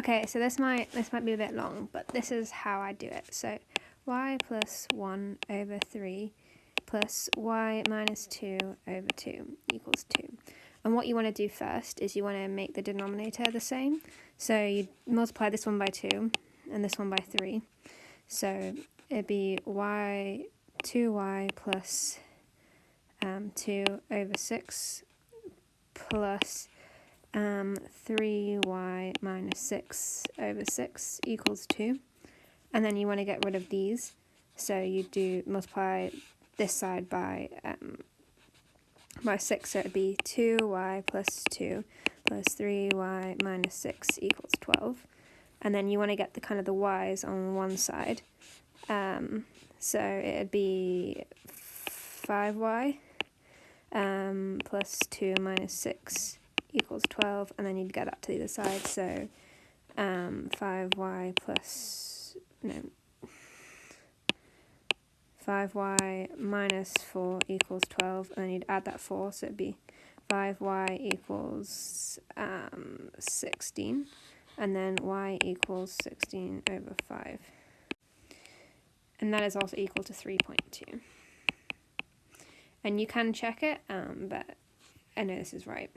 Okay, so this might be a bit long, but this is how I do it. So y plus 1 over 3 plus y minus 2 over 2 equals 2. And what you want to do first is you want to make the denominator the same. So you multiply this one by 2 and this one by 3. So it'd be 2y plus 2 over 6 plus 3y minus 6 over 6 equals 2. And then you want to get rid of these. So you do multiply this side by 6, so it would be 2y plus 2 plus 3y minus 6 equals 12. And then you want to get the kind of the y's on one side. So it would be 5y plus 2 minus 6 equals 12, and then you'd get that to the other side. So 5y minus 4 equals 12, and then you'd add that 4, so it'd be 5y equals 16, and then y equals 16 over 5. And that is also equal to 3.2. And you can check it, but I know this is right.